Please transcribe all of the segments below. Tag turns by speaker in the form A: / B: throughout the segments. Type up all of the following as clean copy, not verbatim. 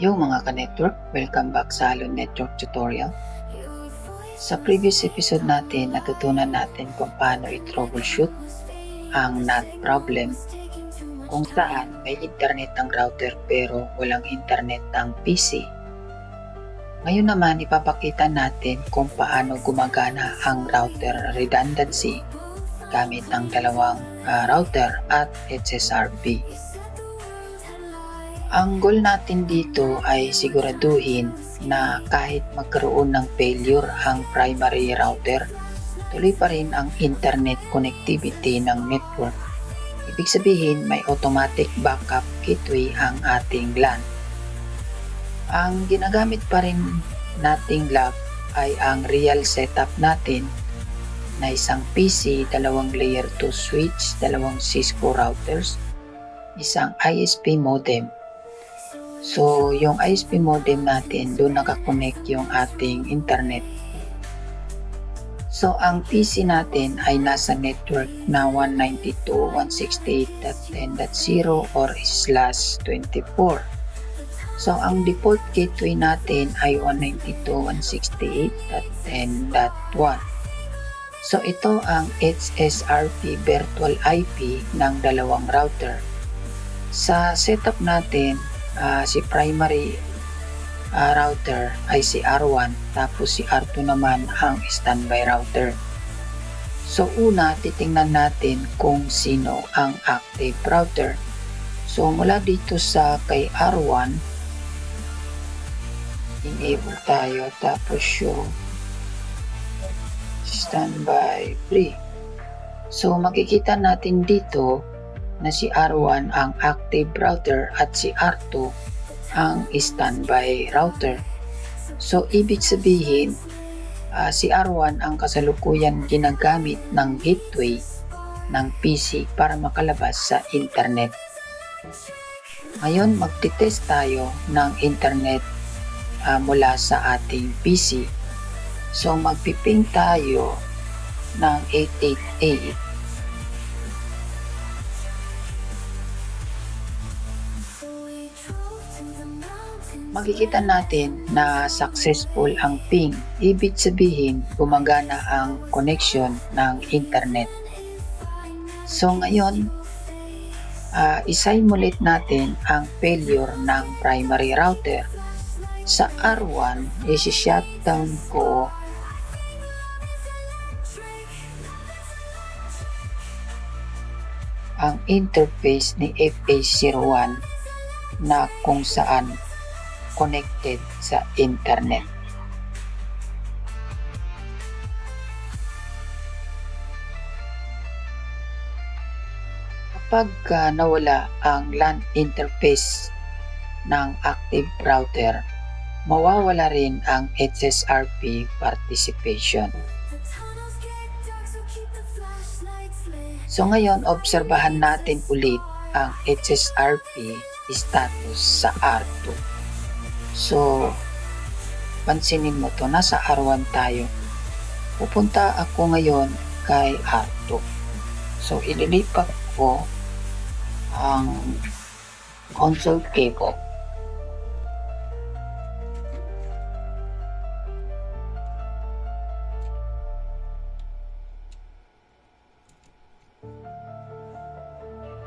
A: Yung mga ka-network, welcome back sa Alon Network Tutorial. Sa previous episode natin, natutunan natin kung paano i-troubleshoot ang NAT problem kung saan may internet ang router pero walang internet ang PC. Ngayon naman, ipapakita natin kung paano gumagana ang router redundancy gamit ang dalawang router at HSRP. Ang goal natin dito ay siguraduhin na kahit magkaroon ng failure ang primary router, tuloy pa rin ang internet connectivity ng network. Ibig sabihin may automatic backup gateway ang ating LAN. Ang ginagamit pa rin nating lab ay ang real setup natin na isang PC, dalawang layer 2 switch, dalawang Cisco routers, isang ISP modem. So, yung ISP modem natin, doon nakakonect yung ating internet. So, ang PC natin ay nasa network na 192.168.10.0 or /24. So, ang default gateway natin ay 192.168.10.1. So, ito ang HSRP virtual IP ng dalawang router. Sa setup natin, si primary router ay si R1 tapos si R2 naman ang standby router. So una, titingnan natin kung sino ang active router. So mula dito sa kay R1, enable tayo tapos yung standby free. So makikita natin dito na si R1 ang active router at si R2 ang standby router. So, ibig sabihin, si R1 ang kasalukuyan ginagamit ng gateway ng PC para makalabas sa internet. Ngayon, magtitest tayo ng internet mula sa ating PC. So, magpiping tayo ng 888. Makikita natin na successful ang ping. Ibig sabihin, gumagana ang connection ng internet. So ngayon, isimulate natin ang failure ng primary router. Sa R1, isi-shutdown ko ang interface ni FA01 na kung saan connected sa internet. Kapag nawala ang LAN interface ng active router, mawawala rin ang HSRP participation. So ngayon, obserbahan natin ulit ang HSRP status sa R2. So, pansinin mo to, nasa R1 tayo. Pupunta ako ngayon kay R2. So, ililipat ko ang console cable.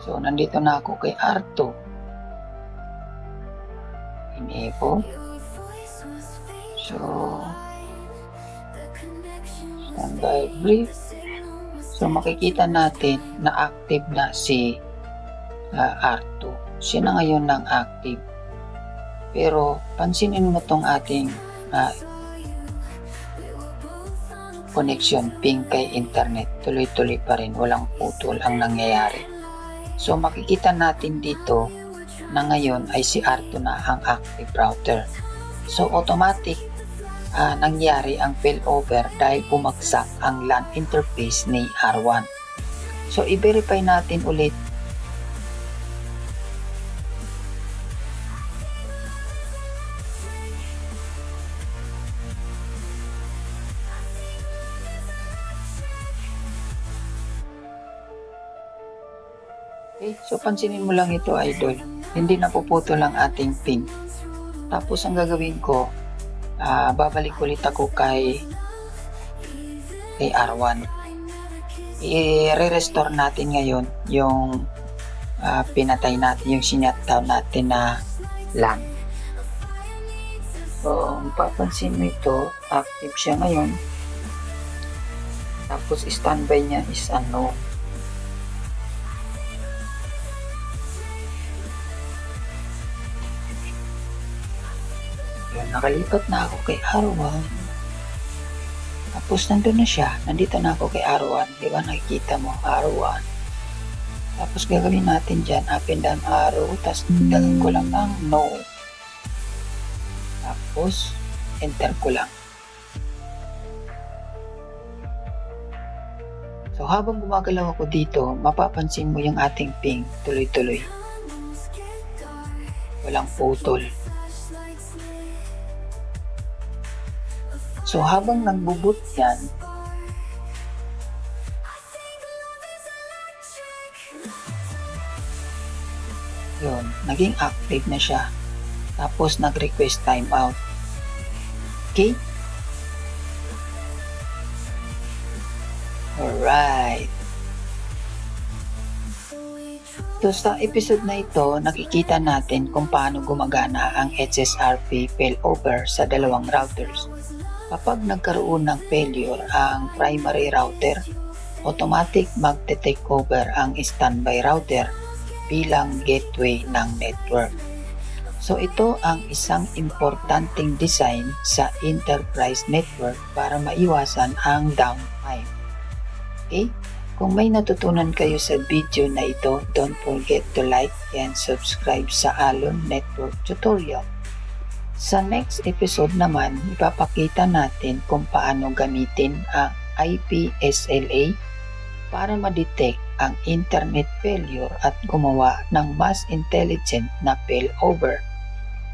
A: So, nandito na ako kay R2. Enable. So, standby brief. So, makikita natin na active na si R2. Siya na ngayon ng active. Pero, pansinin mo tong ating connection ping kay internet. Tuloy-tuloy pa rin. Walang putol ang nangyayari. So, makikita natin dito na ngayon ay si R2 na ang active router. So, automatic nangyari ang failover dahil bumagsak ang LAN interface ni R1. So, i-verify natin ulit. Okay, so pansinin mo lang ito, idol. Hindi napuputol ang ating pin. Tapos ang gagawin ko, babalik ulit ako kay R1. I-restore natin ngayon yung pinatay natin, yung sinutdown natin na LAN. So, papansin mo ito, active siya ngayon. Tapos standby niya is ano. Yun, nakalipat na ako kay R1. Tapos nandun na siya. Nandito na ako kay R1. Di ba nakikita mo? R1. Tapos gagawin natin dyan, up and down arrow. Tapos dagan ko lang ang no. Tapos, enter ko lang. So, habang gumagalaw ako dito, mapapansin mo yung ating ping tuloy-tuloy. Walang putol. So, habang nagbo-boot yan, yun, naging active na siya. Tapos, nag-request timeout. Okay? Alright. So, sa episode na ito, nakikita natin kung paano gumagana ang HSRP failover sa dalawang routers. Kapag nagkaroon ng failure ang primary router, automatic magte-take over ang standby router bilang gateway ng network. So ito ang isang importanteng design sa enterprise network para maiwasan ang downtime. Okay? Kung may natutunan kayo sa video na ito, don't forget to like and subscribe sa Alon Network Tutorial. Sa next episode naman, ipapakita natin kung paano gamitin ang IP/SLA para ma-detect ang internet failure at gumawa ng mas intelligent na failover.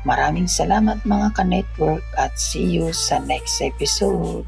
A: Maraming salamat mga ka-network at see you sa next episode.